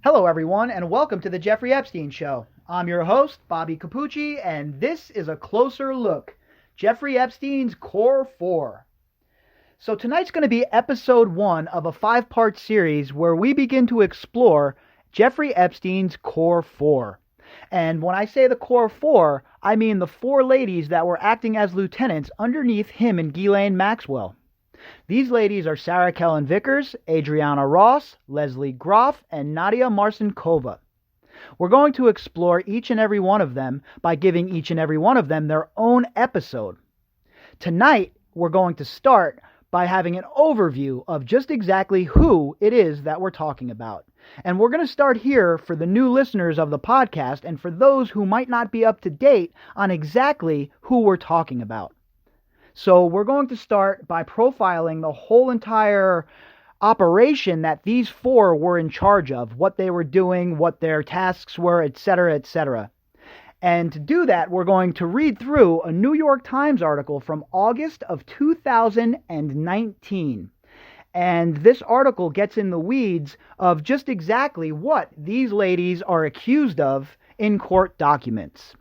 Hello, everyone, and welcome to the Jeffrey Epstein Show. I'm your host, Bobbycapucci, and this is a closer look. Jeffrey Epstein's Core 4. So tonight's going to be episode 1 of a 5-part series where we begin to explore Jeffrey Epstein's Core 4. And when I say the Core 4, I mean the 4 ladies that were acting as lieutenants underneath him and Ghislaine Maxwell. These ladies are Sarah Kellen Vickers, Adriana Ross, Lesley Groff, and Nadia Marcinkova. We're going to explore each and every one of them by giving each and every one of them their own episode. Tonight, we're going to start by having an overview of just exactly who it is that we're talking about. And we're going to start here for the new listeners of the podcast and for those who might not be up to date on exactly who we're talking about. So we're going to start by profiling the whole entire operation that these 4 were in charge of, what they were doing, what their tasks were, etc., etc. And to do that, we're going to read through a New York Times article from August of 2019. And this article gets in the weeds of just exactly what these ladies are accused of in court documents.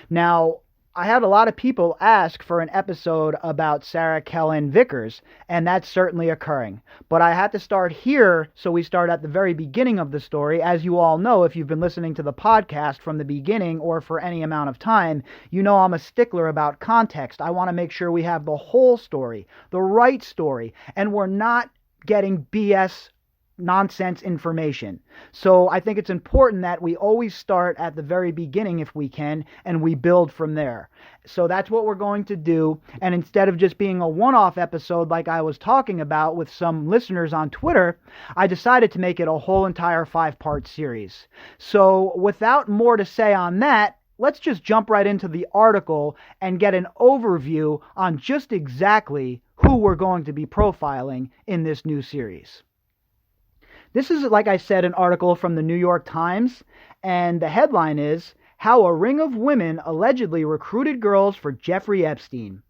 Now, I had a lot of people ask for an episode about Sarah Kellen Vickers, and that's certainly occurring. But I had to start here, so we start at the very beginning of the story. As you all know, if you've been listening to the podcast from the beginning or for any amount of time, you know I'm a stickler about context. I want to make sure we have the whole story, the right story, and we're not getting BS nonsense information. So I think it's important that we always start at the very beginning if we can, and we build from there. So that's what we're going to do. And instead of just being a one-off episode like I was talking about with some listeners on Twitter, I decided to make it a whole entire 5-part series. So without more to say on that, let's just jump right into the article and get an overview on just exactly who we're going to be profiling in this new series. This is, like I said, an article from the New York Times, and the headline is, How a Ring of Women Allegedly Recruited Girls for Jeffrey Epstein.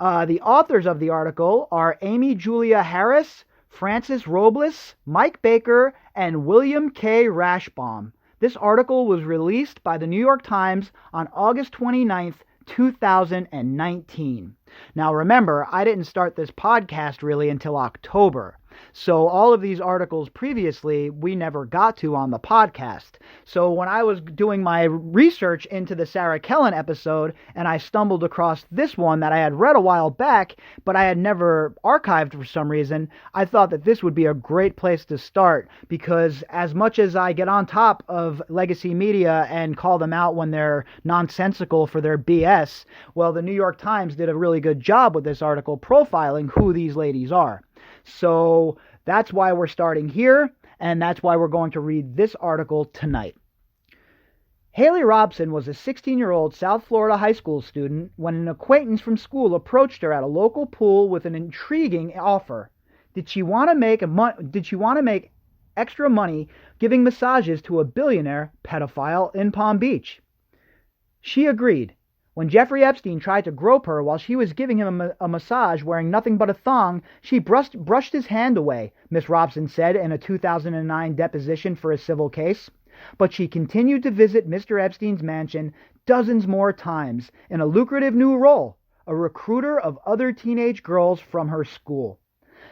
The authors of the article are Amy Julia Harris, Francis Robles, Mike Baker, and William K. Rashbaum. This article was released by the New York Times on August 29th, 2019. Now remember, I didn't start this podcast really until October. So all of these articles previously, we never got to on the podcast. So when I was doing my research into the Sarah Kellen episode, and I stumbled across this one that I had read a while back, but I had never archived for some reason, I thought that this would be a great place to start, because as much as I get on top of legacy media and call them out when they're nonsensical for their BS, well, the New York Times did a really good job with this article profiling who these ladies are. So that's why we're starting here, and that's why we're going to read this article tonight. Haley Robson was a 16-year-old South Florida high school student when an acquaintance from school approached her at a local pool with an intriguing offer. Did she want to make extra money giving massages to a billionaire pedophile in Palm Beach? She agreed. When Jeffrey Epstein tried to grope her while she was giving him a massage wearing nothing but a thong, she brushed his hand away, Miss Robson said in a 2009 deposition for a civil case. But she continued to visit Mr. Epstein's mansion dozens more times in a lucrative new role, a recruiter of other teenage girls from her school.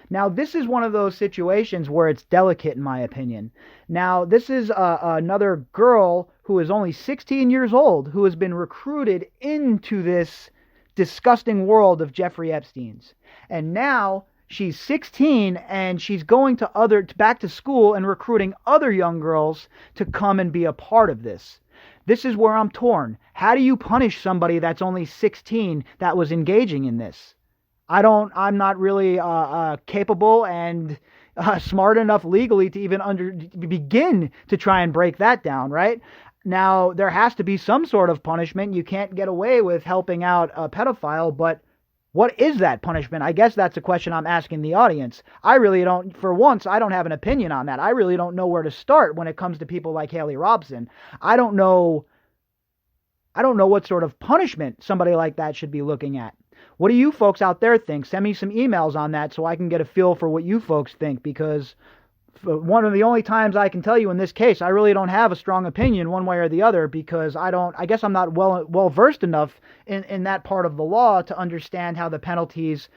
Now, this is one of those situations where it's delicate, in my opinion. Now, this is another girl who is only 16 years old who has been recruited into this disgusting world of Jeffrey Epstein's. And now she's 16 and she's going back to school and recruiting other young girls to come and be a part of this. This is where I'm torn. How do you punish somebody that's only 16 that was engaging in this? I'm not really capable and smart enough legally to even begin to try and break that down, right? Now, there has to be some sort of punishment. You can't get away with helping out a pedophile, but what is that punishment? I guess that's a question I'm asking the audience. I really don't, for once, I don't have an opinion on that. I really don't know where to start when it comes to people like Haley Robson. I don't know what sort of punishment somebody like that should be looking at. What do you folks out there think? Send me some emails on that so I can get a feel for what you folks think, because one of the only times I can tell you in this case, I really don't have a strong opinion one way or the other, because I guess I'm not well versed enough in that part of the law to understand how the penalties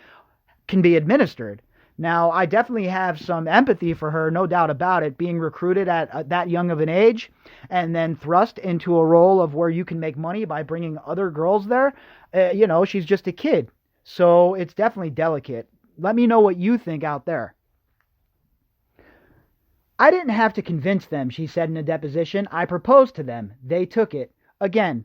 can be administered. Now, I definitely have some empathy for her, no doubt about it, being recruited at that young of an age and then thrust into a role of where you can make money by bringing other girls there. She's just a kid. So it's definitely delicate. Let me know what you think out there. I didn't have to convince them, she said in a deposition. I proposed to them. They took it. Again,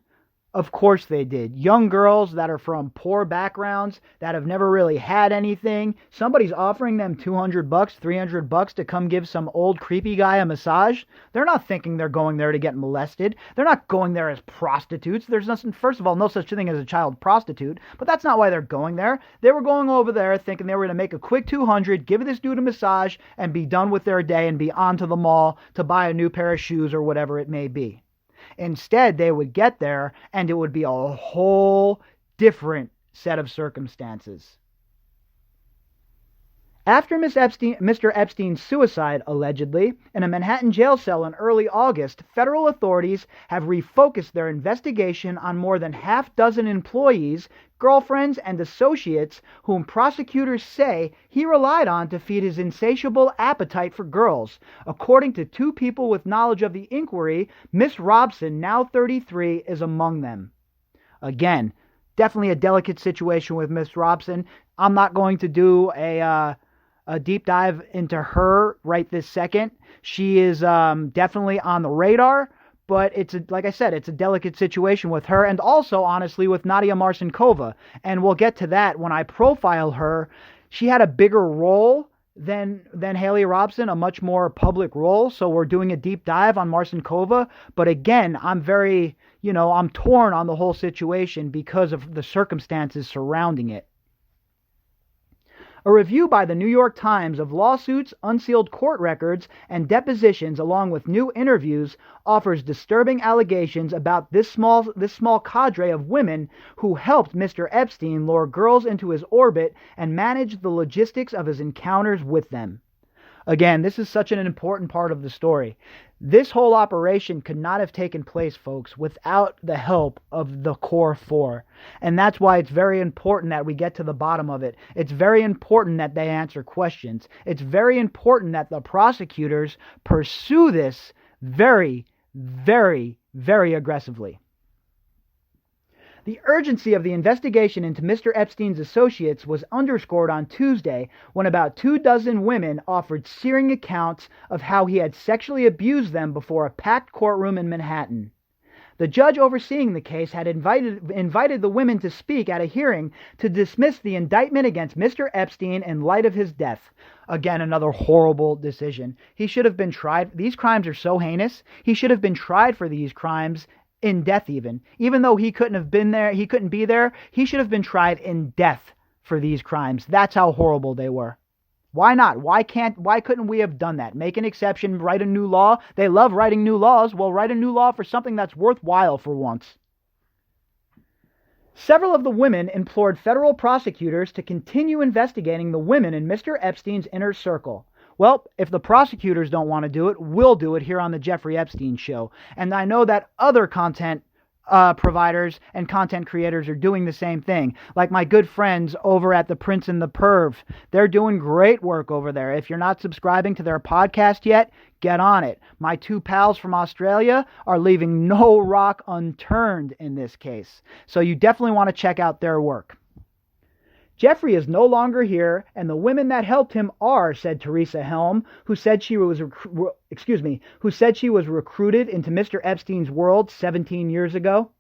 of course they did. Young girls that are from poor backgrounds, that have never really had anything. Somebody's offering them $200, $300 to come give some old creepy guy a massage. They're not thinking they're going there to get molested. They're not going there as prostitutes. There's nothing, first of all, no such thing as a child prostitute, but that's not why they're going there. They were going over there thinking they were going to make a quick $200, give this dude a massage, and be done with their day and be on to the mall to buy a new pair of shoes or whatever it may be. Instead, they would get there, and it would be a whole different set of circumstances. After Mr. Epstein's suicide, allegedly, in a Manhattan jail cell in early August, federal authorities have refocused their investigation on more than half-dozen employees, girlfriends, and associates whom prosecutors say he relied on to feed his insatiable appetite for girls. According to two people with knowledge of the inquiry, Miss Robson, now 33, is among them. Again, definitely a delicate situation with Miss Robson. I'm not going to do a deep dive into her right this second. She is definitely on the radar, but like I said, it's a delicate situation with her, and also, honestly, with Nadia Marcinkova. And we'll get to that when I profile her. She had a bigger role than Haley Robson, a much more public role, so we're doing a deep dive on Marcinkova. But again, I'm very, I'm torn on the whole situation because of the circumstances surrounding it. A review by the New York Times of lawsuits, unsealed court records, and depositions, along with new interviews, offers disturbing allegations about this small cadre of women who helped Mr. Epstein lure girls into his orbit and manage the logistics of his encounters with them. Again, this is such an important part of the story. This whole operation could not have taken place, folks, without the help of the Core Four. And that's why it's very important that we get to the bottom of it. It's very important that they answer questions. It's very important that the prosecutors pursue this very, very, very aggressively. The urgency of the investigation into Mr. Epstein's associates was underscored on Tuesday when about 24 women offered searing accounts of how he had sexually abused them before a packed courtroom in Manhattan. The judge overseeing the case had invited the women to speak at a hearing to dismiss the indictment against Mr. Epstein in light of his death. Again, another horrible decision. He should have been tried. These crimes are so heinous. He should have been tried for these crimes in death even though he couldn't be there, he should have been tried in death for these crimes. That's how horrible they were. Why not? Why couldn't we have done that? Make an exception, write a new law. They love writing new laws. Well, write a new law for something that's worthwhile for once. Several of the women implored federal prosecutors to continue investigating the women in Mr. Epstein's inner circle. Well, if the prosecutors don't want to do it, we'll do it here on the Jeffrey Epstein Show. And I know that other content providers and content creators are doing the same thing. Like my good friends over at The Prince and the Perv. They're doing great work over there. If you're not subscribing to their podcast yet, get on it. My two pals from Australia are leaving no rock unturned in this case. So you definitely want to check out their work. Jeffrey is no longer here, and the women that helped him are, said Teresa Helm, who said she was recruited into Mr. Epstein's world 17 years ago.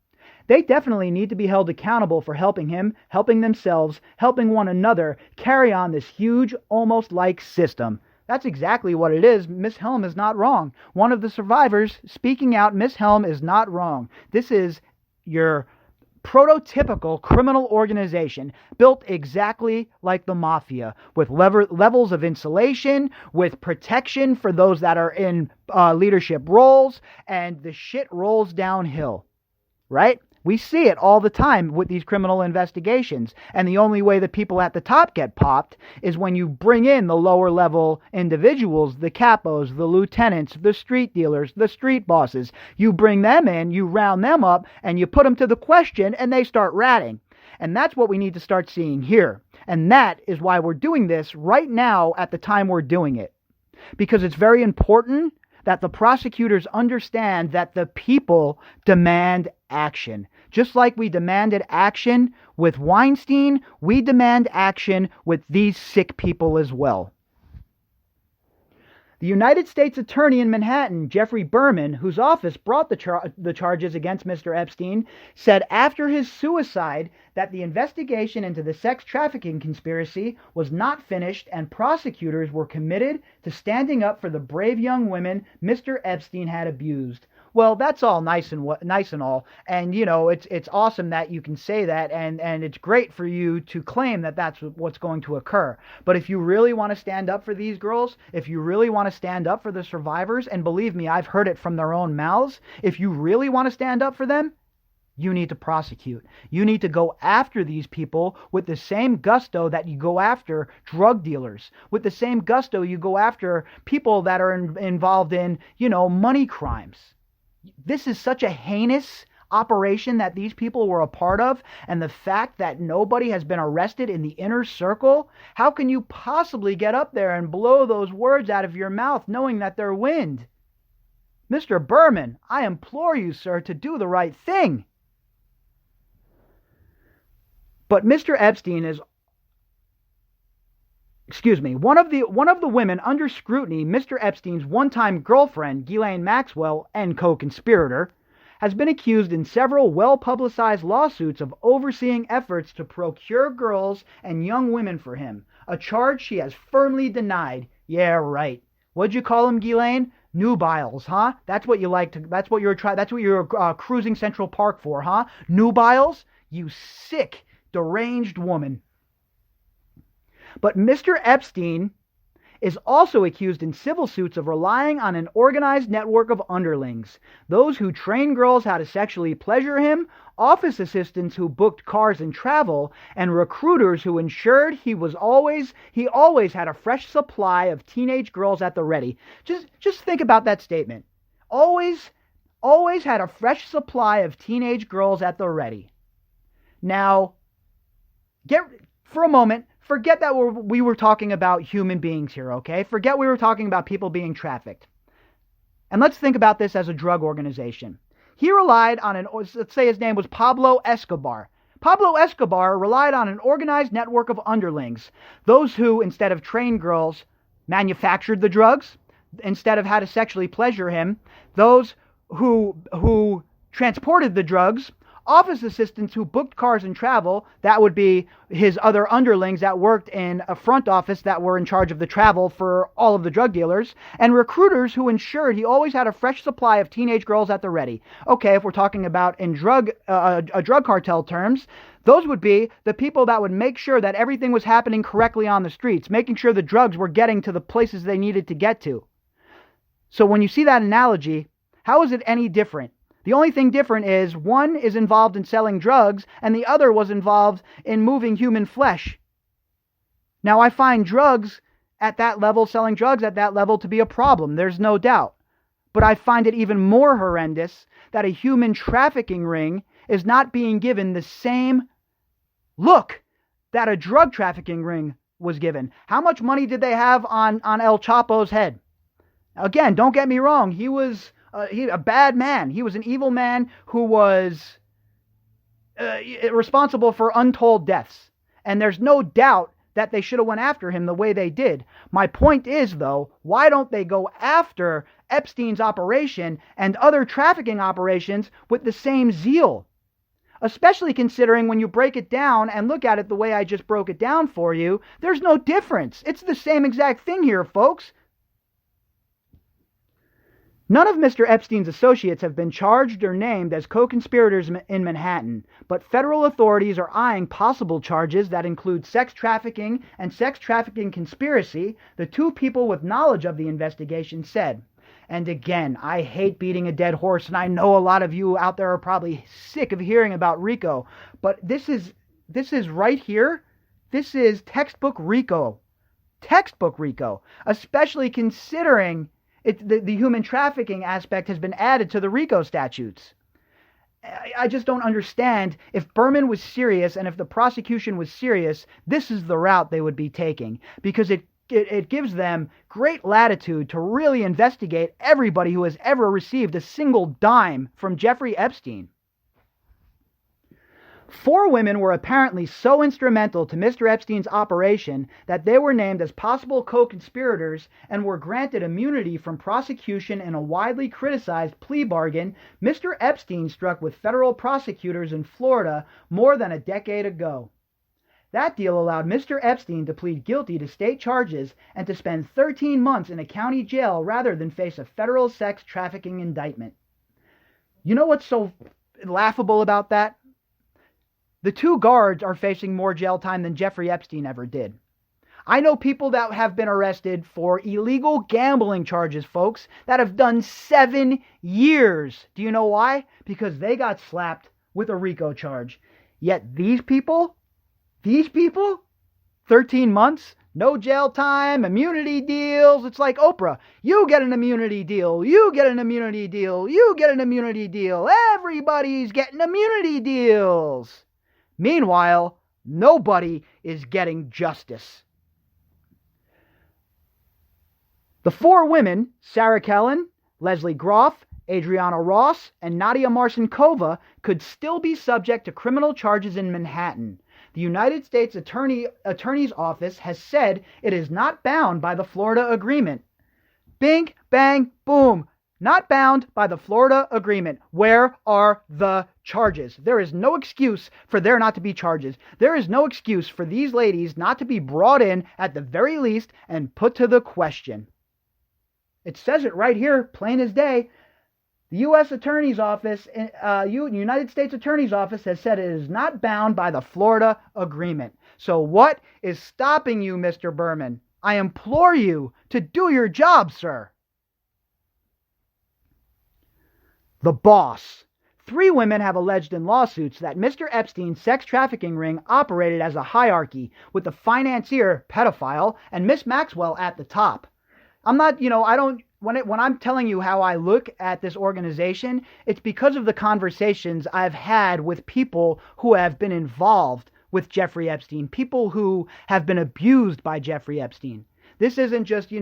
They definitely need to be held accountable for helping him, helping themselves, helping one another carry on this huge, almost like system. That's exactly what it is. Miss Helm is not wrong. One of the survivors speaking out, Miss Helm is not wrong. This is your prototypical criminal organization built exactly like the mafia, with levels of insulation, with protection for those that are in leadership roles, and the shit rolls downhill, right? We see it all the time with these criminal investigations. And the only way the people at the top get popped is when you bring in the lower level individuals, the capos, the lieutenants, the street dealers, the street bosses. You bring them in, you round them up, and you put them to the question, and they start ratting. And that's what we need to start seeing here. And that is why we're doing this right now at the time we're doing it. Because it's very important that the prosecutors understand that the people demand action. Just like we demanded action with Weinstein, we demand action with these sick people as well. The United States Attorney in Manhattan, Jeffrey Berman, whose office brought the charges against Mr. Epstein, said after his suicide that the investigation into the sex trafficking conspiracy was not finished and prosecutors were committed to standing up for the brave young women Mr. Epstein had abused. Well, that's all nice and all, and it's awesome that you can say that, and it's great for you to claim that that's what's going to occur. But if you really want to stand up for these girls, if you really want to stand up for the survivors, and believe me, I've heard it from their own mouths, if you really want to stand up for them, you need to prosecute. You need to go after these people with the same gusto that you go after drug dealers, with the same gusto you go after people that are involved in, money crimes. This is such a heinous operation that these people were a part of, and the fact that nobody has been arrested in the inner circle, how can you possibly get up there and blow those words out of your mouth knowing that they're wind? Mr. Berman, I implore you, sir, to do the right thing. But Mr. Epstein is one of the women under scrutiny, Mr. Epstein's one-time girlfriend, Ghislaine Maxwell, and co-conspirator, has been accused in several well-publicized lawsuits of overseeing efforts to procure girls and young women for him, a charge she has firmly denied. Yeah, right. What'd you call him, Ghislaine? Nubiles, huh? That's what you're cruising Central Park for, huh? Nubiles? You sick, deranged woman. But Mr. Epstein is also accused in civil suits of relying on an organized network of underlings, those who train girls how to sexually pleasure him, office assistants who booked cars and travel, and recruiters who ensured he always had a fresh supply of teenage girls at the ready. Just think about that statement. Always had a fresh supply of teenage girls at the ready. Now, for a moment, forget that we were talking about human beings here, okay? Forget we were talking about people being trafficked. And let's think about this as a drug organization. He relied on let's say his name was Pablo Escobar. Pablo Escobar relied on an organized network of underlings, those who, instead of trained girls, manufactured the drugs, instead of how to sexually pleasure him, those who transported the drugs, office assistants who booked cars and travel, that would be his other underlings that worked in a front office that were in charge of the travel for all of the drug dealers, and recruiters who ensured he always had a fresh supply of teenage girls at the ready. Okay, if we're talking about in drug cartel terms, those would be the people that would make sure that everything was happening correctly on the streets, making sure the drugs were getting to the places they needed to get to. So when you see that analogy, how is it any different? The only thing different is one is involved in selling drugs and the other was involved in moving human flesh. Now, I find selling drugs at that level to be a problem. There's no doubt. But I find it even more horrendous that a human trafficking ring is not being given the same look that a drug trafficking ring was given. How much money did they have on El Chapo's head? Again, don't get me wrong. He was a bad man. He was an evil man who was responsible for untold deaths. And there's no doubt that they should have went after him the way they did. My point is, though, why don't they go after Epstein's operation and other trafficking operations with the same zeal? Especially considering when you break it down and look at it the way I just broke it down for you, there's no difference. It's the same exact thing here, folks. None of Mr. Epstein's associates have been charged or named as co-conspirators in Manhattan, but federal authorities are eyeing possible charges that include sex trafficking and sex trafficking conspiracy, the two people with knowledge of the investigation said. And again, I hate beating a dead horse, and I know a lot of you out there are probably sick of hearing about RICO, but this is right here. This is textbook RICO. Textbook RICO, especially considering the human trafficking aspect has been added to the RICO statutes. I just don't understand. If Berman was serious and if the prosecution was serious, this is the route they would be taking, because it gives them great latitude to really investigate everybody who has ever received a single dime from Jeffrey Epstein. 4 women were apparently so instrumental to Mr. Epstein's operation that they were named as possible co-conspirators and were granted immunity from prosecution in a widely criticized plea bargain Mr. Epstein struck with federal prosecutors in Florida more than a decade ago. That deal allowed Mr. Epstein to plead guilty to state charges and to spend 13 months in a county jail rather than face a federal sex trafficking indictment. You know what's so laughable about that? The 2 guards are facing more jail time than Jeffrey Epstein ever did. I know people that have been arrested for illegal gambling charges, folks, that have done 7 years. Do you know why? Because they got slapped with a RICO charge. Yet these people, 13 months, no jail time, immunity deals. It's like Oprah. You get an immunity deal. You get an immunity deal. You get an immunity deal. Everybody's getting immunity deals. Meanwhile, nobody is getting justice. The 4 women, Sarah Kellen, Lesley Groff, Adriana Ross, and Nadia Marcinkova, could still be subject to criminal charges in Manhattan. The United States Attorney's Office has said it is not bound by the Florida Agreement. Bing, bang, boom. Not bound by the Florida Agreement. Where are the charges? There is no excuse for there not to be charges. There is no excuse for these ladies not to be brought in at the very least and put to the question. It says it right here, plain as day. The U.S. Attorney's Office, United States Attorney's Office has said it is not bound by the Florida Agreement. So what is stopping you, Mr. Berman? I implore you to do your job, sir. The boss. 3 women have alleged in lawsuits that Mr. Epstein's sex trafficking ring operated as a hierarchy, with the financier, pedophile, and Miss Maxwell at the top. I'm not, when I'm telling you how I look at this organization, it's because of the conversations I've had with people who have been involved with Jeffrey Epstein, people who have been abused by Jeffrey Epstein. This isn't just,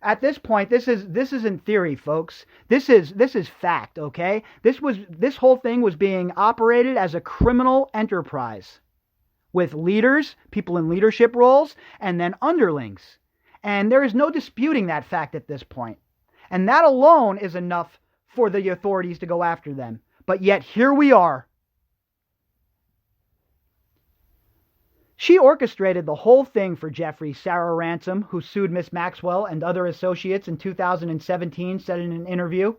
at this point, this isn't theory, folks. This is fact, okay? This whole thing was being operated as a criminal enterprise with leaders, people in leadership roles, and then underlings. And there is no disputing that fact at this point. And that alone is enough for the authorities to go after them. But yet here we are. She orchestrated the whole thing for Jeffrey, Sarah Ransom, who sued Miss Maxwell and other associates in 2017, said in an interview.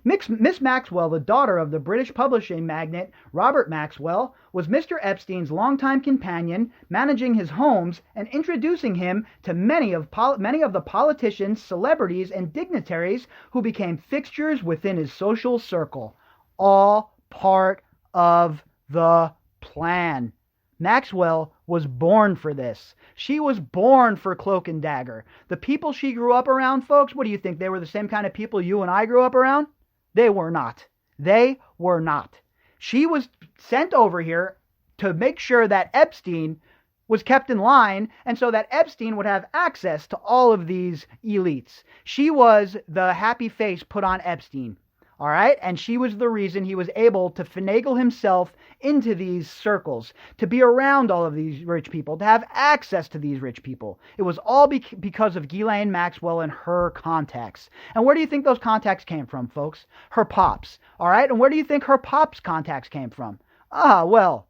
Miss Maxwell, the daughter of the British publishing magnate Robert Maxwell, was Mr. Epstein's longtime companion, managing his homes and introducing him to many of the politicians, celebrities, and dignitaries who became fixtures within his social circle. All part of the plan. Maxwell was born for this. She was born for cloak and dagger. The people she grew up around, folks, what do you think? They were the same kind of people you and I grew up around? They were not. They were not. She was sent over here to make sure that Epstein was kept in line, and so that Epstein would have access to all of these elites. She was the happy face put on Epstein. All right? And she was the reason he was able to finagle himself into these circles, to be around all of these rich people, to have access to these rich people. It was all because of Ghislaine Maxwell and her contacts. And where do you think those contacts came from, folks? Her pops. All right? And where do you think her pops' contacts came from? Well,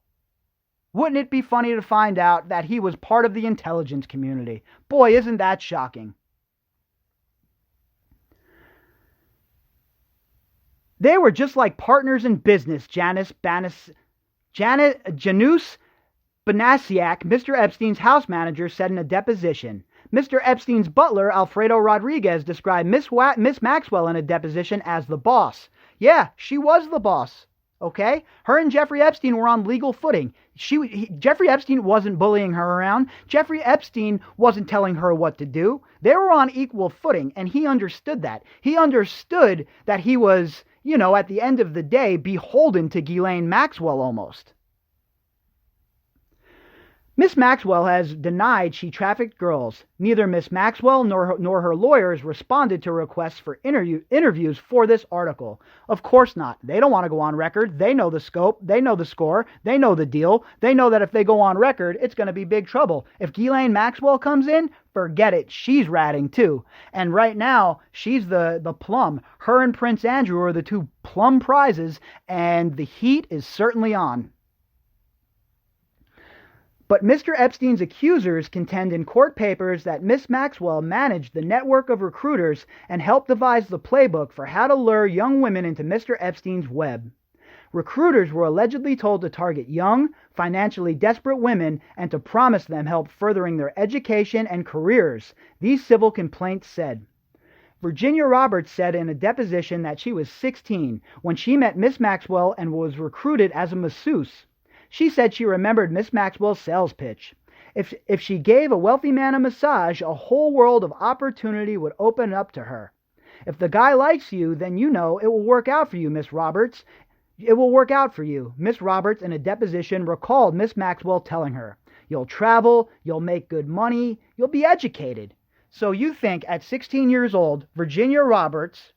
wouldn't it be funny to find out that he was part of the intelligence community? Boy, isn't that shocking. They were just like partners in business, Janusz Banasiak, Mr. Epstein's house manager, said in a deposition. Mr. Epstein's butler, Alfredo Rodriguez, described Miss Maxwell in a deposition as the boss. Yeah, she was the boss. Okay? Her and Jeffrey Epstein were on legal footing. Jeffrey Epstein wasn't bullying her around. Jeffrey Epstein wasn't telling her what to do. They were on equal footing, and he understood that. He understood that he was, at the end of the day, beholden to Ghislaine Maxwell almost. Miss Maxwell has denied she trafficked girls. Neither Miss Maxwell nor her lawyers responded to requests for interviews for this article. Of course not. They don't want to go on record. They know the scope. They know the score. They know the deal. They know that if they go on record, it's going to be big trouble. If Ghislaine Maxwell comes in, forget it. She's ratting too. And right now, she's the plum. Her and Prince Andrew are the two plum prizes, and the heat is certainly on. But Mr. Epstein's accusers contend in court papers that Miss Maxwell managed the network of recruiters and helped devise the playbook for how to lure young women into Mr. Epstein's web. Recruiters were allegedly told to target young, financially desperate women and to promise them help furthering their education and careers, these civil complaints said. Virginia Roberts said in a deposition that she was 16 when she met Miss Maxwell and was recruited as a masseuse. She said she remembered Miss Maxwell's sales pitch. If she gave a wealthy man a massage, a whole world of opportunity would open up to her. If the guy likes you, then it will work out for you, Miss Roberts. It will work out for you. Miss Roberts, in a deposition, recalled Miss Maxwell telling her, "You'll travel, you'll make good money, you'll be educated." So you think at 16 years old, Virginia Roberts,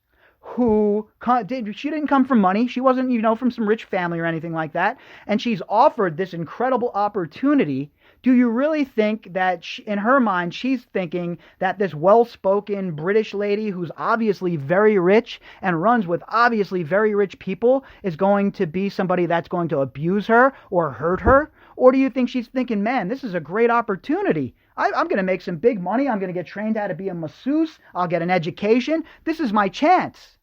she didn't come from money. She wasn't, from some rich family or anything like that. And she's offered this incredible opportunity. Do you really think that in her mind, she's thinking that this well-spoken British lady who's obviously very rich and runs with obviously very rich people is going to be somebody that's going to abuse her or hurt her? Or do you think she's thinking, man, this is a great opportunity. I'm going to make some big money. I'm going to get trained how to be a masseuse. I'll get an education. This is my chance.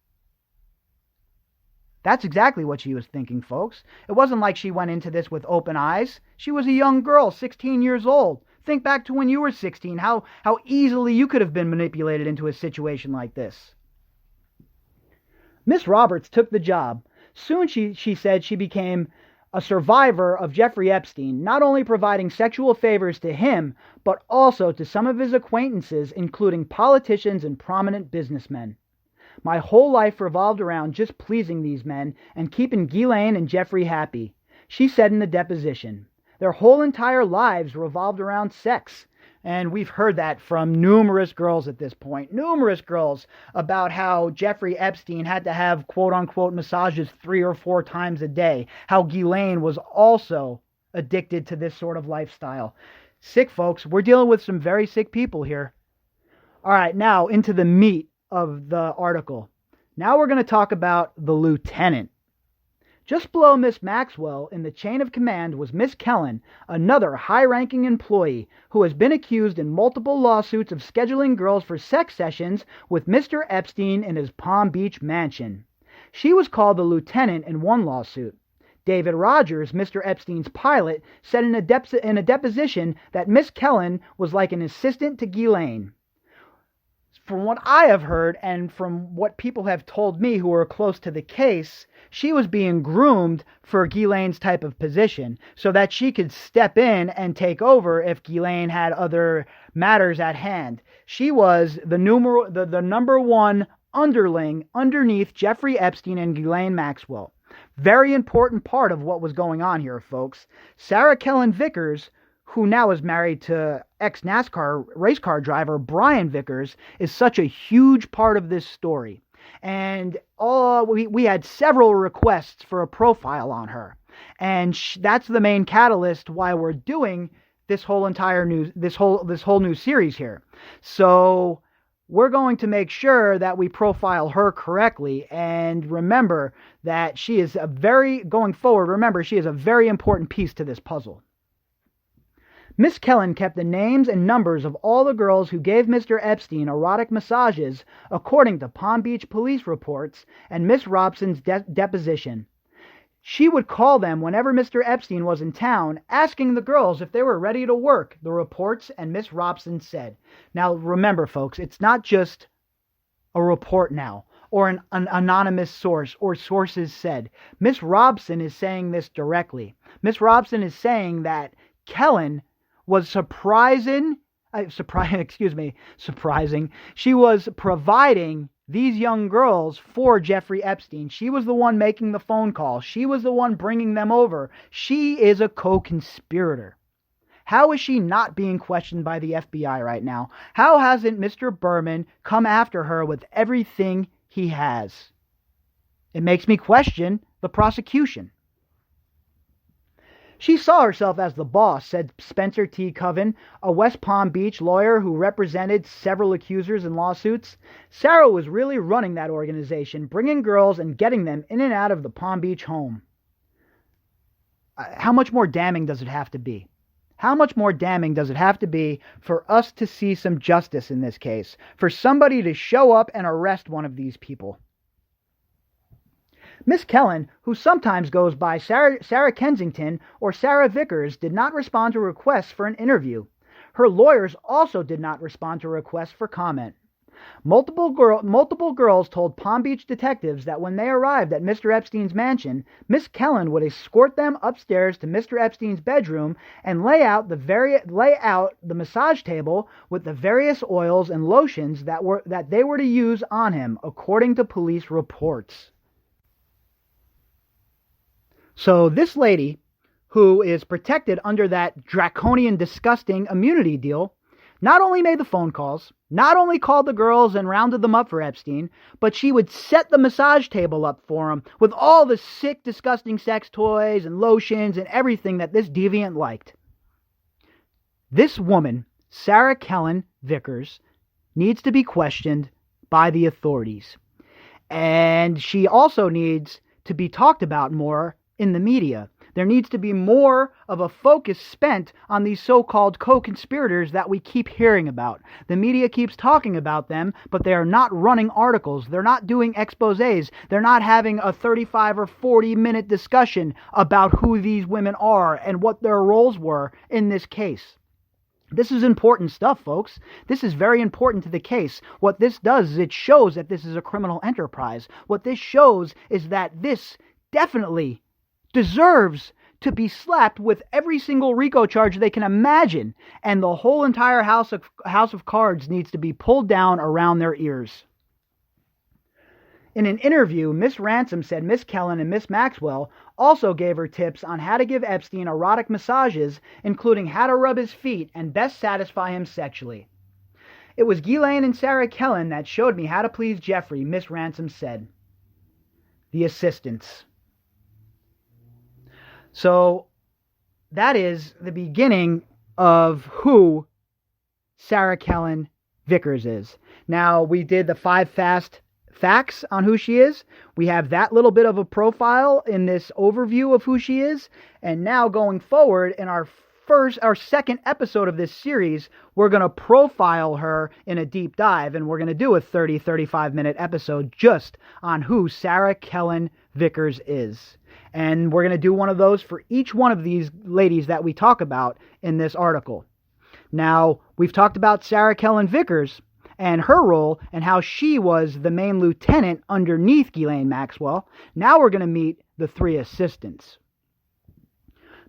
That's exactly what she was thinking, folks. It wasn't like she went into this with open eyes. She was a young girl, 16 years old. Think back to when you were 16, how easily you could have been manipulated into a situation like this. Miss Roberts took the job. Soon she said she became a survivor of Jeffrey Epstein, not only providing sexual favors to him, but also to some of his acquaintances, including politicians and prominent businessmen. My whole life revolved around just pleasing these men and keeping Ghislaine and Jeffrey happy, she said in the deposition. Their whole entire lives revolved around sex. And we've heard that from numerous girls at this point. Numerous girls about how Jeffrey Epstein had to have quote-unquote massages 3 or 4 times a day. How Ghislaine was also addicted to this sort of lifestyle. Sick, folks. We're dealing with some very sick people here. All right, now into the meat of the article. Now we're going to talk about the lieutenant. Just below Miss Maxwell in the chain of command was Miss Kellen, another high-ranking employee who has been accused in multiple lawsuits of scheduling girls for sex sessions with Mr. Epstein in his Palm Beach mansion. She was called the lieutenant in one lawsuit. David Rogers, Mr. Epstein's pilot, said in a deposition that Miss Kellen was like an assistant to Ghislaine. From what I have heard and from what people have told me who are close to the case, she was being groomed for Ghislaine's type of position so that she could step in and take over if Ghislaine had other matters at hand. She was the number one underling underneath Jeffrey Epstein and Ghislaine Maxwell. Very important part of what was going on here, folks. Sarah Kellen Vickers, who now is married to ex-NASCAR race car driver Brian Vickers, is such a huge part of this story. And we had several requests for a profile on her. And that's the main catalyst why we're doing this whole new series here. So we're going to make sure that we profile her correctly. And remember that she is a very important piece to this puzzle. Miss Kellen kept the names and numbers of all the girls who gave Mr. Epstein erotic massages, according to Palm Beach police reports and Miss Robson's deposition. She would call them whenever Mr. Epstein was in town, asking the girls if they were ready to work, the reports and Miss Robson said. Now, remember, folks, it's not just a report now, or an anonymous source, or sources said. Miss Robson is saying this directly. Miss Robson is saying that Kellen was surprising. She was providing these young girls for Jeffrey Epstein. She was the one making the phone call. She was the one bringing them over. She is a co-conspirator. How is she not being questioned by the FBI right now? How hasn't Mr. Berman come after her with everything he has? It makes me question the prosecution. She saw herself as the boss, said Spencer T. Coven, a West Palm Beach lawyer who represented several accusers in lawsuits. Sarah was really running that organization, bringing girls and getting them in and out of the Palm Beach home. How much more damning does it have to be? How much more damning does it have to be for us to see some justice in this case? For somebody to show up and arrest one of these people? Miss Kellen, who sometimes goes by Sarah Kensington or Sarah Vickers, did not respond to requests for an interview. Her lawyers also did not respond to requests for comment. Multiple girls told Palm Beach detectives that when they arrived at Mr. Epstein's mansion, Miss Kellen would escort them upstairs to Mr. Epstein's bedroom and lay out the massage table with the various oils and lotions that they were to use on him, according to police reports. So this lady, who is protected under that draconian, disgusting immunity deal, not only made the phone calls, not only called the girls and rounded them up for Epstein, but she would set the massage table up for him with all the sick, disgusting sex toys and lotions and everything that this deviant liked. This woman, Sarah Kellen Vickers, needs to be questioned by the authorities. And she also needs to be talked about more in the media. There needs to be more of a focus spent on these so-called co-conspirators that we keep hearing about. The media keeps talking about them, but they are not running articles. They're not doing exposés. They're not having a 35 or 40-minute discussion about who these women are and what their roles were in this case. This is important stuff, folks. This is very important to the case. What this does is it shows that this is a criminal enterprise. What this shows is that this definitely deserves to be slapped with every single RICO charge they can imagine, and the whole entire house of cards needs to be pulled down around their ears. In an interview, Miss Ransom said Miss Kellen and Miss Maxwell also gave her tips on how to give Epstein erotic massages, including how to rub his feet and best satisfy him sexually. It was Ghislaine and Sarah Kellen that showed me how to please Jeffrey, Miss Ransom said. The assistants. So that is the beginning of who Sarah Kellen Vickers is. Now, we did the 5 fast facts on who she is. We have that little bit of a profile in this overview of who she is. And now going forward in our second episode of this series, we're going to profile her in a deep dive, and we're going to do a 35 minute episode just on who Sarah Kellen Vickers is. And we're going to do one of those for each one of these ladies that we talk about in this article. Now, we've talked about Sarah Kellen Vickers and her role and how she was the main lieutenant underneath Ghislaine Maxwell. Now we're going to meet the 3 assistants.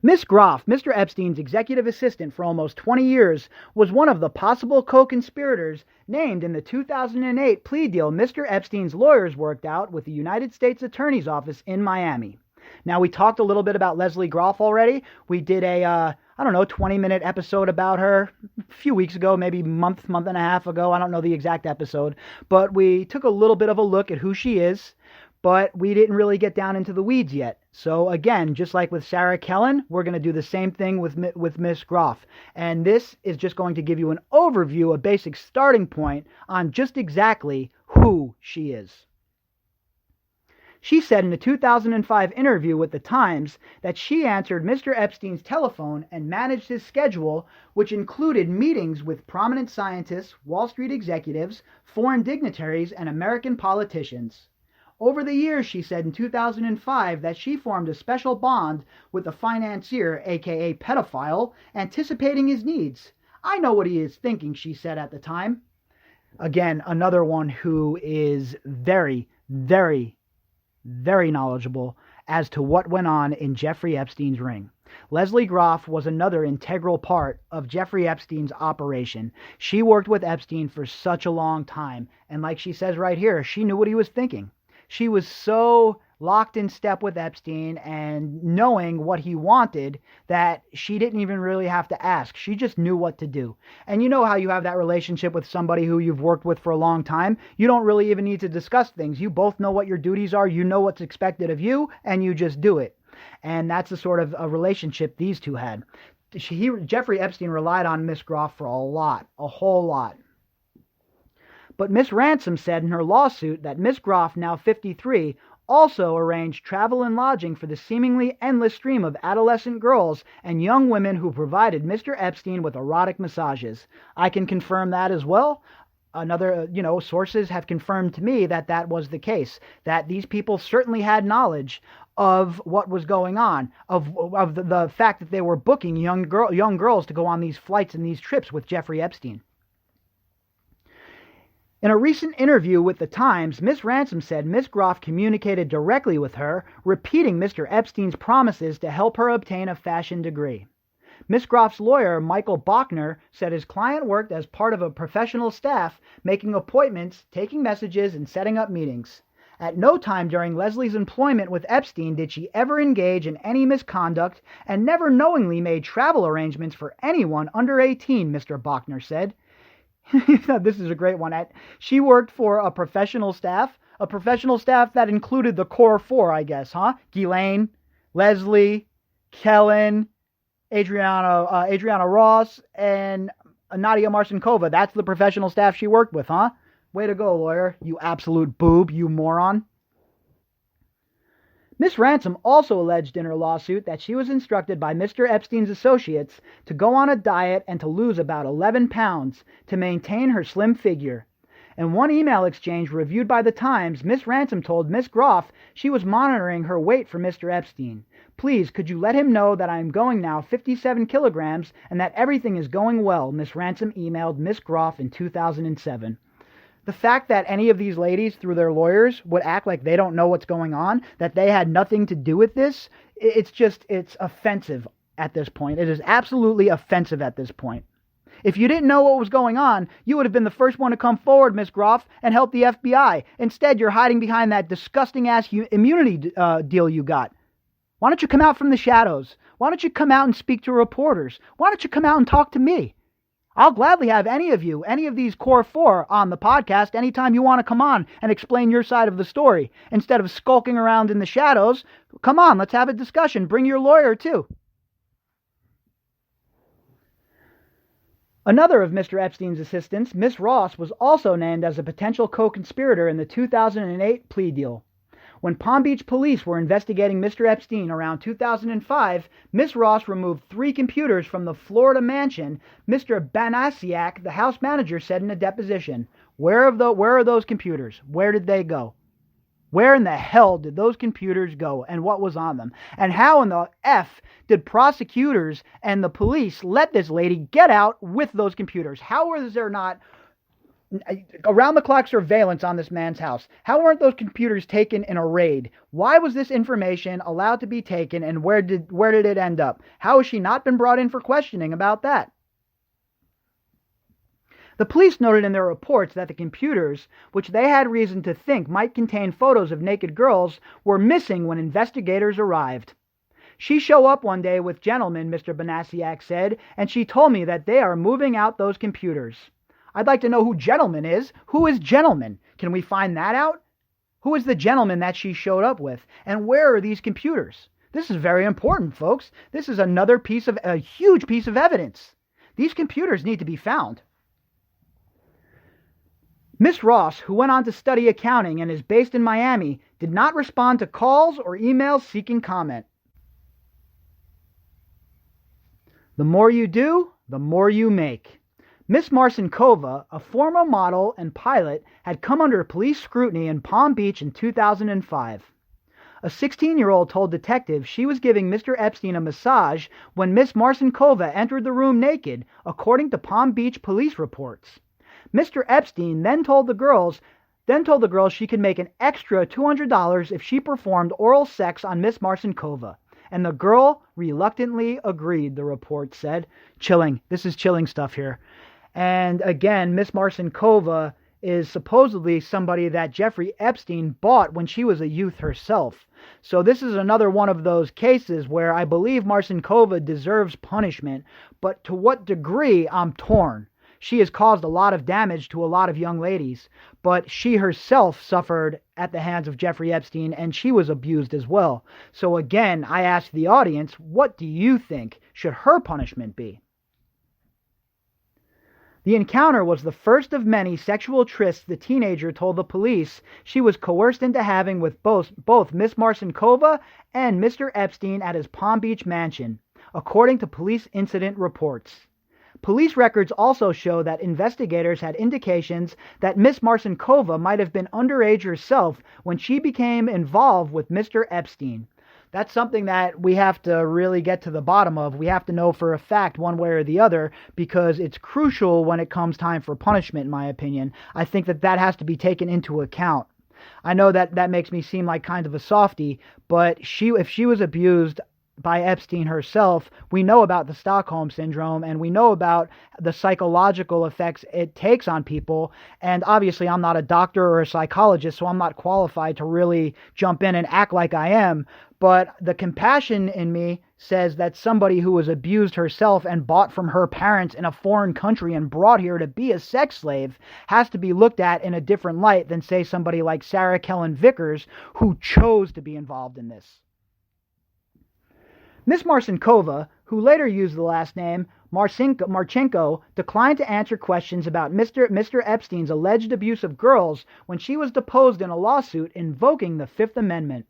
Miss Groff, Mr. Epstein's executive assistant for almost 20 years, was one of the possible co-conspirators named in the 2008 plea deal Mr. Epstein's lawyers worked out with the United States Attorney's Office in Miami. Now, we talked a little bit about Lesley Groff already. We did a 20-minute episode about her a few weeks ago, maybe month and a half ago. I don't know the exact episode. But we took a little bit of a look at who she is, but we didn't really get down into the weeds yet. So again, just like with Sarah Kellen, we're going to do the same thing with Miss Groff. And this is just going to give you an overview, a basic starting point on just exactly who she is. She said in a 2005 interview with The Times that she answered Mr. Epstein's telephone and managed his schedule, which included meetings with prominent scientists, Wall Street executives, foreign dignitaries, and American politicians. Over the years, she said in 2005 that she formed a special bond with the financier, aka pedophile, anticipating his needs. I know what he is thinking, she said at the time. Again, another one who is very, very, very knowledgeable as to what went on in Jeffrey Epstein's ring. Lesley Groff was another integral part of Jeffrey Epstein's operation. She worked with Epstein for such a long time, and like she says right here, she knew what he was thinking. She was so locked in step with Epstein and knowing what he wanted that she didn't even really have to ask. She just knew what to do. And you know how you have that relationship with somebody who you've worked with for a long time? You don't really even need to discuss things. You both know what your duties are. You know what's expected of you, and you just do it. And that's the sort of a relationship these two had. Jeffrey Epstein relied on Miss Groff for a whole lot. But Miss Ransom said in her lawsuit that Miss Groff, now 53, also arranged travel and lodging for the seemingly endless stream of adolescent girls and young women who provided Mr. Epstein with erotic massages. I can confirm that as well. Sources have confirmed to me that that was the case, that these people certainly had knowledge of what was going on, of the fact that they were booking young girls to go on these flights and these trips with Jeffrey Epstein. In a recent interview with The Times, Miss Ransom said Miss Groff communicated directly with her, repeating Mr. Epstein's promises to help her obtain a fashion degree. Miss Groff's lawyer, Michael Bachner, said his client worked as part of a professional staff, making appointments, taking messages, and setting up meetings. At no time during Lesley's employment with Epstein did she ever engage in any misconduct and never knowingly made travel arrangements for anyone under 18, Mr. Bachner said. This is a great one. She worked for a professional staff that included the core four, I guess, huh? Ghislaine, Lesley, Kellen, Adriana Ross, and Nadia Marcinkova. That's the professional staff she worked with, huh? Way to go, lawyer. You absolute boob, you moron. Miss Ransom also alleged in her lawsuit that she was instructed by Mr. Epstein's associates to go on a diet and to lose about 11 pounds to maintain her slim figure. In one email exchange reviewed by The Times, Miss Ransom told Miss Groff she was monitoring her weight for Mr. Epstein. Please, could you let him know that I am going now 57 kilograms and that everything is going well, Miss Ransom emailed Miss Groff in 2007. The fact that any of these ladies, through their lawyers, would act like they don't know what's going on, that they had nothing to do with this, it's offensive at this point. It is absolutely offensive at this point. If you didn't know what was going on, you would have been the first one to come forward, Miss Groff, and help the FBI. Instead, you're hiding behind that disgusting-ass immunity deal you got. Why don't you come out from the shadows? Why don't you come out and speak to reporters? Why don't you come out and talk to me? I'll gladly have any of these core four on the podcast anytime you want to come on and explain your side of the story. Instead of skulking around in the shadows, come on, let's have a discussion. Bring your lawyer, too. Another of Mr. Epstein's assistants, Miss Ross, was also named as a potential co-conspirator in the 2008 plea deal. When Palm Beach police were investigating Mr. Epstein around 2005, Miss Ross removed 3 computers from the Florida mansion. Mr. Banasiak, the house manager, said in a deposition, Where are those computers? Where did they go? Where in the hell did those computers go, and what was on them? And how in the F did prosecutors and the police let this lady get out with those computers? How was there not around-the-clock surveillance on this man's house? How weren't those computers taken in a raid? Why was this information allowed to be taken, and where did it end up? How has she not been brought in for questioning about that? The police noted in their reports that the computers, which they had reason to think might contain photos of naked girls, were missing when investigators arrived. She showed up one day with gentlemen, Mr. Banasiak said, and she told me that they are moving out those computers. I'd like to know who gentleman is. Who is gentleman? Can we find that out? Who is the gentleman that she showed up with? And where are these computers? This is very important, folks. This is a huge piece of evidence. These computers need to be found. Miss Ross, who went on to study accounting and is based in Miami, did not respond to calls or emails seeking comment. The more you do, the more you make. Miss Marcinkova, a former model and pilot, had come under police scrutiny in Palm Beach in 2005. A 16-year-old told detectives she was giving Mr. Epstein a massage when Miss Marcinkova entered the room naked, according to Palm Beach police reports. Mr. Epstein then told the girls she could make an extra $200 if she performed oral sex on Miss Marcinkova. And the girl reluctantly agreed, the report said. Chilling. This is chilling stuff here. And again, Miss Marcinkova is supposedly somebody that Jeffrey Epstein bought when she was a youth herself. So this is another one of those cases where I believe Marcinkova deserves punishment, but to what degree, I'm torn. She has caused a lot of damage to a lot of young ladies, but she herself suffered at the hands of Jeffrey Epstein, and she was abused as well. So again, I ask the audience, what do you think should her punishment be? The encounter was the first of many sexual trysts the teenager told the police she was coerced into having with both Miss Marcinkova and Mr. Epstein at his Palm Beach mansion, according to police incident reports. Police records also show that investigators had indications that Miss Marcinkova might have been underage herself when she became involved with Mr. Epstein. That's something that we have to really get to the bottom of. We have to know for a fact one way or the other, because it's crucial when it comes time for punishment, in my opinion. I think that has to be taken into account. I know that makes me seem like kind of a softie, but if she was abused by Epstein herself, we know about the Stockholm Syndrome, and we know about the psychological effects it takes on people. And obviously, I'm not a doctor or a psychologist, so I'm not qualified to really jump in and act like I am. But the compassion in me says that somebody who was abused herself and bought from her parents in a foreign country and brought here to be a sex slave has to be looked at in a different light than, say, somebody like Sarah Kellen Vickers, who chose to be involved in this. Miss Marcinkova, who later used the last name Marcinko, declined to answer questions about Mr. Epstein's alleged abuse of girls when she was deposed in a lawsuit invoking the Fifth Amendment.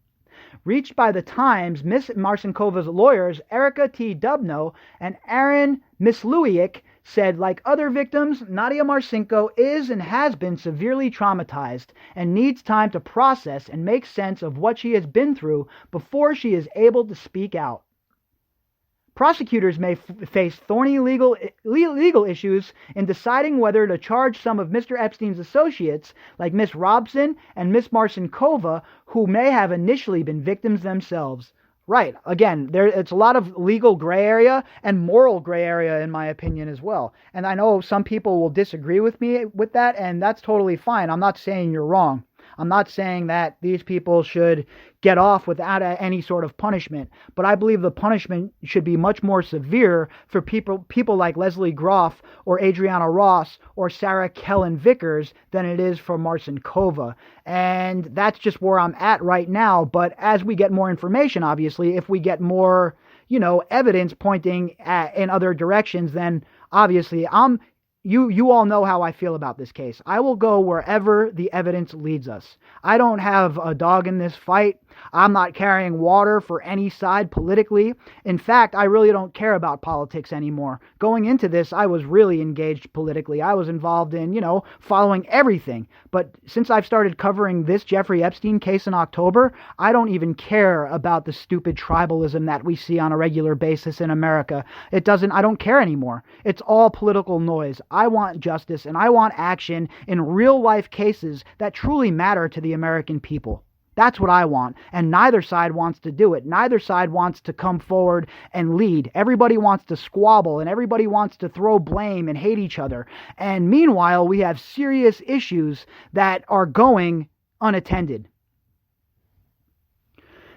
Reached by the Times, Miss Marcinkova's lawyers, Erica T. Dubno and Aaron Misluiak, said, like other victims, Nadia Marcinko is and has been severely traumatized and needs time to process and make sense of what she has been through before she is able to speak out. Prosecutors may face thorny legal issues in deciding whether to charge some of Mr. Epstein's associates, like Miss Robson and Miss Marcinkova, who may have initially been victims themselves. Right, again, it's a lot of legal gray area and moral gray area, in my opinion, as well. And I know some people will disagree with me with that, and that's totally fine. I'm not saying you're wrong. I'm not saying that these people should get off without any sort of punishment, but I believe the punishment should be much more severe for people like Lesley Groff or Adriana Ross or Sarah Kellen Vickers than it is for Marcinkova. And that's just where I'm at right now. But as we get more information, obviously, if we get more, evidence pointing in other directions, then obviously You all know how I feel about this case. I will go wherever the evidence leads us. I don't have a dog in this fight. I'm not carrying water for any side politically. In fact, I really don't care about politics anymore. Going into this, I was really engaged politically. I was involved in, following everything. But since I've started covering this Jeffrey Epstein case in October, I don't even care about the stupid tribalism that we see on a regular basis in America. I don't care anymore. It's all political noise. I want justice and I want action in real life cases that truly matter to the American people. That's what I want, and neither side wants to do it. Neither side wants to come forward and lead. Everybody wants to squabble, and everybody wants to throw blame and hate each other. And meanwhile, we have serious issues that are going unattended.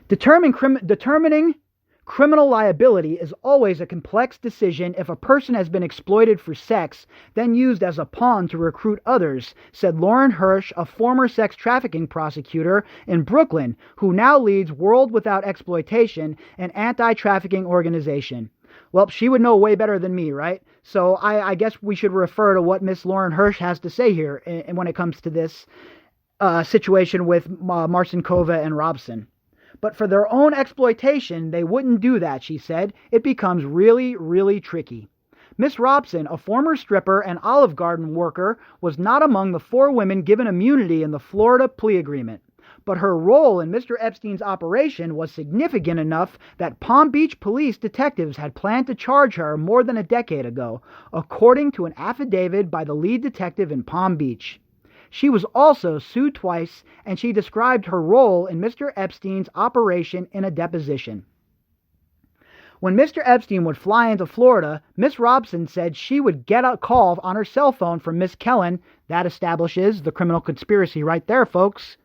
Determining criminal liability is always a complex decision if a person has been exploited for sex, then used as a pawn to recruit others, said Lauren Hirsch, a former sex trafficking prosecutor in Brooklyn, who now leads World Without Exploitation, an anti-trafficking organization. Well, she would know way better than me, right? So I guess we should refer to what Miss Lauren Hirsch has to say here when it comes to this situation with Marcinkova and Robson. But for their own exploitation, they wouldn't do that, she said. It becomes really, really tricky. Miss Robson, a former stripper and Olive Garden worker, was not among the 4 women given immunity in the Florida plea agreement. But her role in Mr. Epstein's operation was significant enough that Palm Beach police detectives had planned to charge her more than a decade ago, according to an affidavit by the lead detective in Palm Beach. She was also sued twice, and she described her role in Mr. Epstein's operation in a deposition. When Mr. Epstein would fly into Florida, Miss Robson said she would get a call on her cell phone from Miss Kellen. That establishes the criminal conspiracy right there, folks.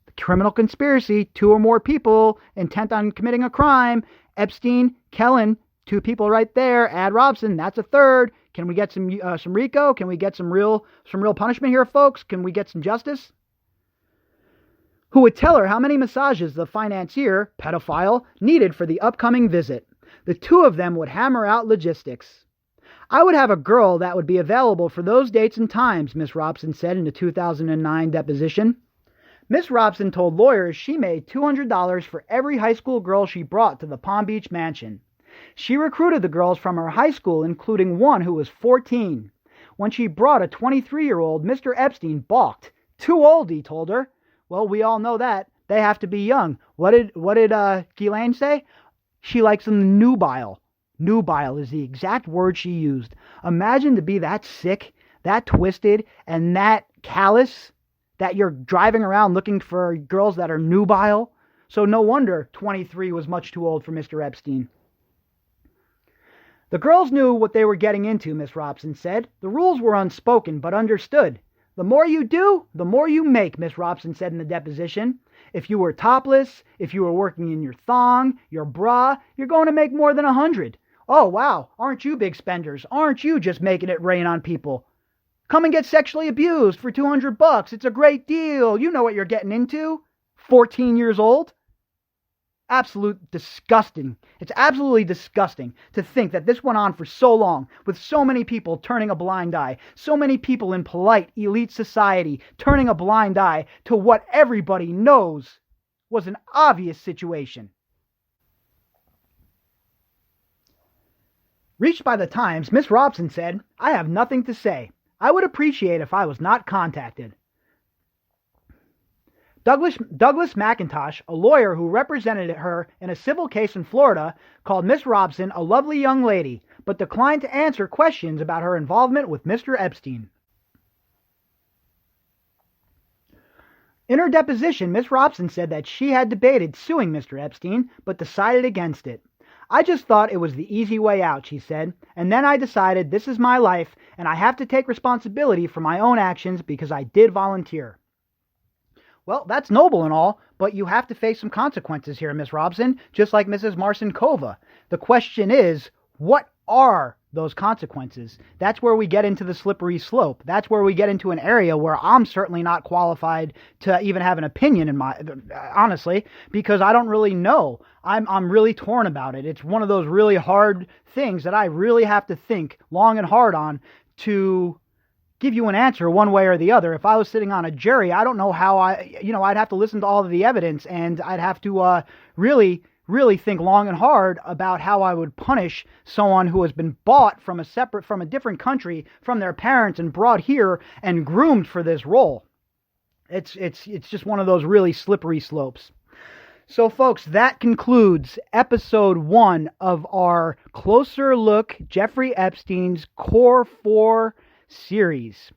The criminal conspiracy, 2 or more people intent on committing a crime. Epstein, Kellen, 2 people right there. Ad Robson, that's a 3rd. Can we get some RICO? Can we get some real punishment here, folks? Can we get some justice? Who would tell her how many massages the financier, pedophile, needed for the upcoming visit. The 2 of them would hammer out logistics. I would have a girl that would be available for those dates and times, Miss Robson said in a 2009 deposition. Miss Robson told lawyers she made $200 for every high school girl she brought to the Palm Beach mansion. She recruited the girls from her high school, including one who was 14. When she brought a 23-year-old, Mr. Epstein balked. Too old, he told her. Well, we all know that. They have to be young. What did Ghislaine say? She likes them nubile. Nubile is the exact word she used. Imagine to be that sick, that twisted, and that callous that you're driving around looking for girls that are nubile. So no wonder 23 was much too old for Mr. Epstein. The girls knew what they were getting into, Miss Robson said. The rules were unspoken, but understood. The more you do, the more you make, Miss Robson said in the deposition. If you were topless, if you were working in your thong, your bra, you're going to make more than 100. Oh, wow, aren't you big spenders? Aren't you just making it rain on people? Come and get sexually abused for $200. It's a great deal. You know what you're getting into. 14 years old. Absolute disgusting. It's absolutely disgusting to think that this went on for so long, with so many people turning a blind eye, so many people in polite, elite society turning a blind eye to what everybody knows was an obvious situation. Reached by the Times, Miss Robson said, "I have nothing to say. I would appreciate if I was not contacted." Douglas McIntosh, a lawyer who represented her in a civil case in Florida, called Miss Robson a lovely young lady, but declined to answer questions about her involvement with Mr. Epstein. In her deposition, Miss Robson said that she had debated suing Mr. Epstein, but decided against it. "I just thought it was the easy way out," she said, "and then I decided this is my life, and I have to take responsibility for my own actions because I did volunteer." Well, that's noble and all, but you have to face some consequences here, Miss Robson, just like Mrs. Marcinkova. The question is, what are those consequences? That's where we get into the slippery slope. That's where we get into an area where I'm certainly not qualified to even have an opinion honestly, because I don't really know. I'm really torn about it. It's one of those really hard things that I really have to think long and hard on to give you an answer one way or the other. If I was sitting on a jury, I don't know how I'd have to listen to all of the evidence, and I'd have to really think long and hard about how I would punish someone who has been bought from a different country, from their parents, and brought here and groomed for this role. It's just one of those really slippery slopes. So folks, that concludes episode 1 of our closer look Jeffrey Epstein's Core 4 series.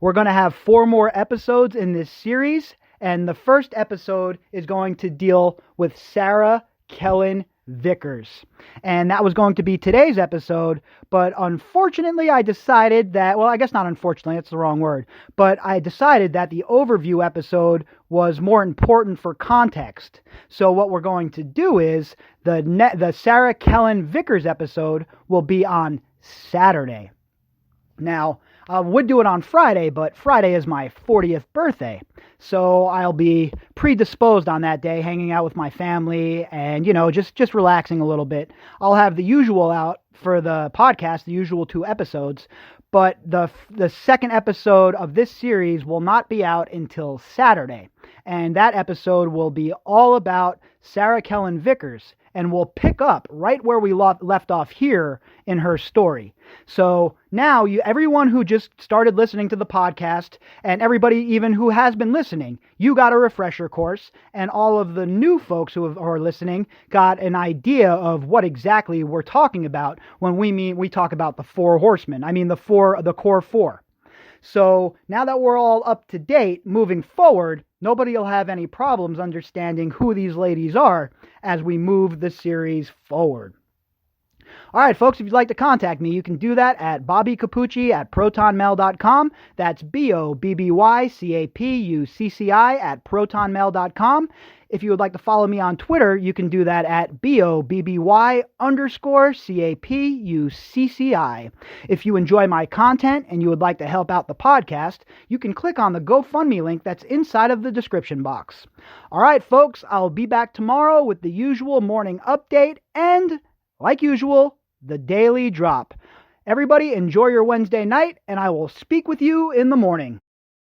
We're going to have 4 more episodes in this series, and the first episode is going to deal with Sarah Kellen Vickers. And that was going to be today's episode, but unfortunately I decided that, well, I guess not unfortunately, that's the wrong word, but I decided that the overview episode was more important for context. So what we're going to do is the Sarah Kellen Vickers episode will be on Saturday. Now, I would do it on Friday, but Friday is my 40th birthday. So I'll be predisposed on that day, hanging out with my family and, just relaxing a little bit. I'll have the usual out for the podcast, the usual 2 episodes, but the second episode of this series will not be out until Saturday. And that episode will be all about Sarah Kellen Vickers and we'll pick up right where we left off here in her story. So now everyone who just started listening to the podcast, and everybody even who has been listening, you got a refresher course, and all of the new folks who are listening got an idea of what exactly we're talking about when we talk about the four horsemen. I mean the core four. So now that we're all up to date, moving forward, nobody will have any problems understanding who these ladies are as we move the series forward. All right, folks, if you'd like to contact me, you can do that at bobbycapucci@protonmail.com. That's BOBBYCAPUCCI@protonmail.com. If you would like to follow me on Twitter, you can do that at BOBBY_CAPUCCI. If you enjoy my content and you would like to help out the podcast, you can click on the GoFundMe link that's inside of the description box. All right, folks, I'll be back tomorrow with the usual morning update and, like usual, the daily drop. Everybody enjoy your Wednesday night, and I will speak with you in the morning.